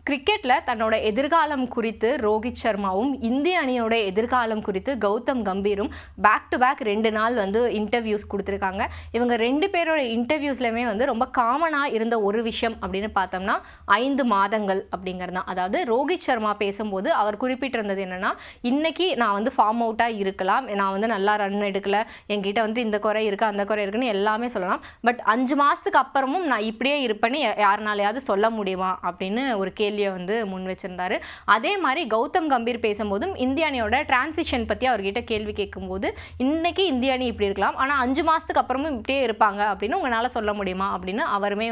கிரிக்கெட்டில் தன்னோட எதிர்காலம் குறித்து ரோஹித் சர்மாவும் இந்திய அணியோட எதிர்காலம் குறித்து கௌதம் கம்பீரும் பேக் டு பேக் 2 நாள் இன்டர்வியூஸ் கொடுத்துருக்காங்க. இவங்க 2 பேரோட இன்டர்வியூஸ்லையுமே ரொம்ப காமனாக இருந்த ஒரு விஷயம் அப்படின்னு பார்த்தோம்னா 5 மாதங்கள் அப்படிங்கிறது தான். அதாவது ரோஹித் சர்மா பேசும்போது அவர் குறிப்பிட்டிருந்தது என்னென்னா, இன்றைக்கி நான் ஃபார்ம் அவுட்டாக இருக்கலாம், நான் நல்லா ரன் எடுக்கலை, என்கிட்ட இந்த குறை இருக்குது அந்த குறை இருக்குன்னு எல்லாமே சொல்லலாம், பட் 5 மாதத்துக்கு அப்புறமும் நான் இப்படியே இருப்பேன்னு யாருனாலையாவது சொல்ல முடியுமா அப்படின்னு ஒரு கேள்வியை முன் வச்சிருந்தாரு. அதே மாதிரி கௌதம் கம்பீர் பேசும்போதும் இந்திய அணியோட டிரான்சிஷன் பற்றி அவர்கிட்ட கேள்வி கேட்கும்போது, இன்னைக்கு இந்திய அணி இப்படி இருக்கலாம், ஆனால் 5 மாதத்துக்கு அப்புறமும் இப்படியே இருப்பாங்க அப்படின்னு உங்களால் சொல்ல முடியுமா அப்படின்னு அவருமே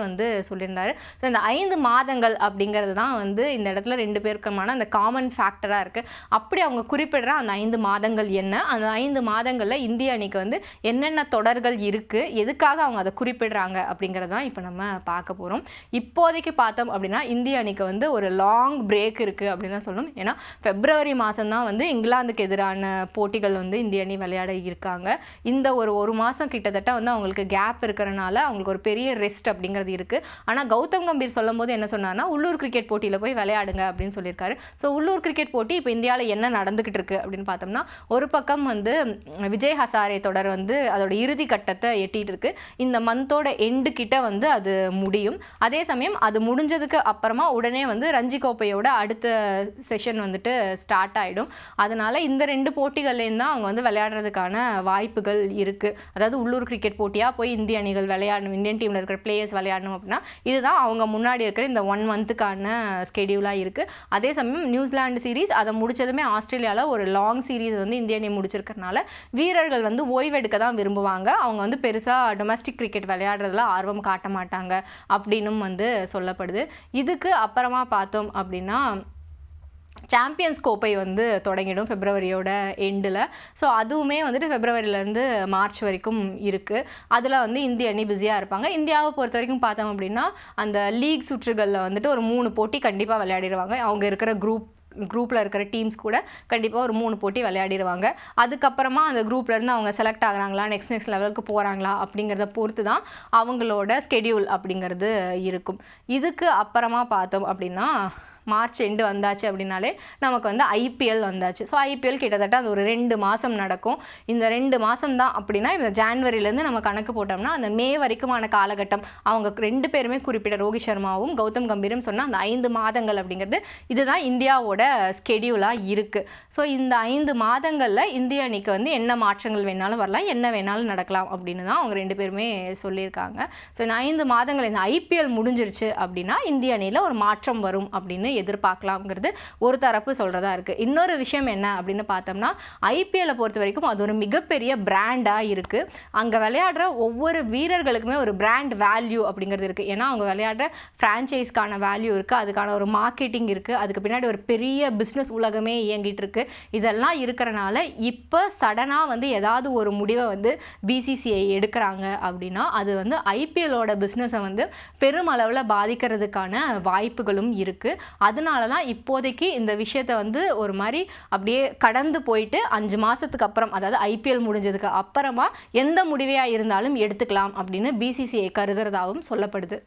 சொல்லியிருந்தாரு. இந்த 5 மாதங்கள் அப்படிங்கிறது தான் இந்த இடத்துல 2 பேருக்குமான அந்த காமன் ஃபேக்டராக இருக்குது. அப்படி அவங்க குறிப்பிடுற அந்த 5 மாதங்கள் என்ன, அந்த 5 மாதங்களில் இந்திய அணிக்கு என்னென்ன தொடர்கள் இருக்குது, எதுக்காக அவங்க அதை குறிப்பிடுறாங்க அப்படிங்கிறது தான் இப்போ நம்ம பார்க்க போகிறோம். இப்போதைக்கு பார்த்தோம் அப்படின்னா இந்திய அணிக்கு ஒரு லாங் பிரேக் இருக்குது அப்படின்னு தான் சொல்லணும். ஏன்னா February மாதம் தான் இங்கிலாந்துக்கு எதிரான போட்டிகள் இந்திய அணி விளையாட இருக்காங்க. இந்த ஒரு மாதம் கிட்டத்தட்ட அவங்களுக்கு கேப் இருக்கிறனால அவங்களுக்கு ஒரு பெரிய ரெஸ்ட் அப்படிங்கிறது இருக்குது. ஆனால் கௌதம் கம்பீர் சொல்லும் போது என்ன சொன்னார்னா, உள்ளூர் கிரிக்கெட் போட்டியில் போய் விளையாடுங்க அப்படின்னு சொல்லியிருக்காரு. ஸோ உள்ளூர் கிரிக்கெட் போட்டி இப்போ இந்தியாவில் என்ன நடந்துக்கிட்டு இருக்குது அப்படின்னு பார்த்தோம்னா, ஒரு பக்கம் விஜய் ஹசாரே தொடர் அதோட இறுதி கட்டத்தை எட்டிகிட்டு இருக்கு. இந்த மந்தோட எண்டு கிட்ட அது முடியும். அதே சமயம் அது முடிஞ்சதுக்கு அப்புறமா உடனே ரஞ்சி கோப்பையோட அடுத்த செஷன் ஸ்டார்ட் ஆகிடும். அதனால் இந்த 2 போட்டிகள்லேயும் தான் அவங்க விளையாடுறதுக்கான வாய்ப்புகள் இருக்குது. அதாவது உள்ளூர் கிரிக்கெட் போட்டியாக போய் இந்திய அணிகள் விளையாடணும், இந்தியன் டீமில் இருக்கிற பிளேயர்ஸ் விளையாடணும் அப்படின்னா இதுதான் அவங்க முன்னாடி இருக்கிற இந்த 1 மந்த்துக்கான ஸ்கெடியூலாக இருக்குது. அதே சமயம் நியூசிலாந்து சீரீஸ் அதை முடித்ததுமே ஆஸ்திரேலியாவில் ஒரு லாங் சீரீஸ் இந்திய அணி முடிச்சிருக்கிறதுனால வீரர்கள் ஓய்வெடுக்க தான் விரும்புவாங்க. அவங்க பெருசாக டொமஸ்டிக் கிரிக்கெட் விளையாடுறதுல ஆர்வம் காட்ட மாட்டாங்க அப்படின்னும் சொல்லப்படுது. இதுக்கு அப்புறமா பார்த்தோம் அப்படின்னா சாம்பியன்ஸ் கோப்பை தொடங்கிடும் Februaryயோட எண்டில். ஸோ அதுவுமே Februaryலேருந்து மார்ச் வரைக்கும் இருக்குது. அதில் இந்திய அணி பிஸியாக இருப்பாங்க. இந்தியாவை பொறுத்த வரைக்கும் பார்த்தோம் அப்படின்னா அந்த லீக் சுற்றுகளில் ஒரு 3 போட்டி கண்டிப்பாக விளையாடிடுவாங்க. அவங்க இருக்கிற குரூப்பில் இருக்கிற டீம்ஸ் கூட கண்டிப்பாக ஒரு 3 போட்டி விளையாடிடுவாங்க. அதுக்கப்புறமா அந்த குரூப்லேருந்து அவங்க செலக்ட் ஆகுறாங்களா, நெக்ஸ்ட் லெவலுக்கு போகிறாங்களா அப்படிங்கிறத பொறுத்து தான் அவங்களோட ஸ்கெடியூல் அப்படிங்கிறது இருக்கும். இதுக்கு அப்புறமா பார்த்தோம் அப்படின்னா மார்ச் எண்டு வந்தாச்சு அப்படின்னாலே நமக்கு ஐபிஎல் வந்தாச்சு. ஸோ ஐபிஎல் கிட்டத்தட்ட அது ஒரு 2 மாதம் நடக்கும். இந்த 2 மாதம் தான் அப்படின்னா இந்த ஜான்வரியிலேருந்து நம்ம கணக்கு போட்டோம்னா அந்த மே வரைக்குமான காலகட்டம் அவங்க 2 பேருமே குறிப்பிட்ட ரோஹித் சர்மாவும் கௌதம் கம்பீரும் சொன்னால் அந்த 5 மாதங்கள் அப்படிங்கிறது இதுதான் இந்தியாவோட ஸ்கெடியூலாக இருக்குது. ஸோ இந்த 5 மாதங்களில் இந்திய அணிக்கு என்ன மாற்றங்கள் வேணாலும் வரலாம், என்ன வேணாலும் நடக்கலாம் அப்படின்னு தான் அவங்க 2 பேருமே சொல்லியிருக்காங்க. ஸோ இந்த 5 மாதங்கள் இந்த ஐபிஎல் முடிஞ்சிருச்சு அப்படின்னா இந்திய அணியில் ஒரு மாற்றம் வரும் அப்படின்னு எதிர்பார்க்கலாம்ங்கிறது ஒரு தரப்பு சொல்கிறதா இருக்குது. இன்னொரு விஷயம் என்ன அப்படின்னு பார்த்தோம்னா, ஐபிஎல்லை பொறுத்த வரைக்கும் அது ஒரு மிகப்பெரிய பிராண்டாக இருக்குது. அங்கே விளையாடுற ஒவ்வொரு வீரர்களுக்குமே ஒரு பிராண்ட் வேல்யூ அப்படிங்கிறது இருக்குது. ஏன்னா அவங்க விளையாடுற ஃப்ரான்ச்சைஸ்க்கான வேல்யூ இருக்குது, அதுக்கான ஒரு மார்க்கெட்டிங் இருக்குது, அதுக்கு பின்னாடி ஒரு பெரிய பிஸ்னஸ் உலகமே இயங்கிட்டு இருக்குது. இதெல்லாம் இருக்கிறனால இப்போ சடனாக ஏதாவது ஒரு முடிவை பிசிசிஐ எடுக்கிறாங்க அப்படின்னா அது ஐபிஎல்லோட பிஸ்னஸை பெருமளவில் பாதிக்கிறதுக்கான வாய்ப்புகளும் இருக்குது. அதனால தான் இப்போதைக்கு இந்த விஷயத்தை ஒரு மாதிரி அப்படியே கடந்து போயிட்டு 5 மாதத்துக்கு அப்புறம், அதாவது ஐபிஎல் முடிஞ்சதுக்கு அப்புறமா எந்த முடிவையாக இருந்தாலும் எடுத்துக்கலாம் அப்படின்னு பிசிசிஐ கருதுறதாகவும் சொல்லப்படுது.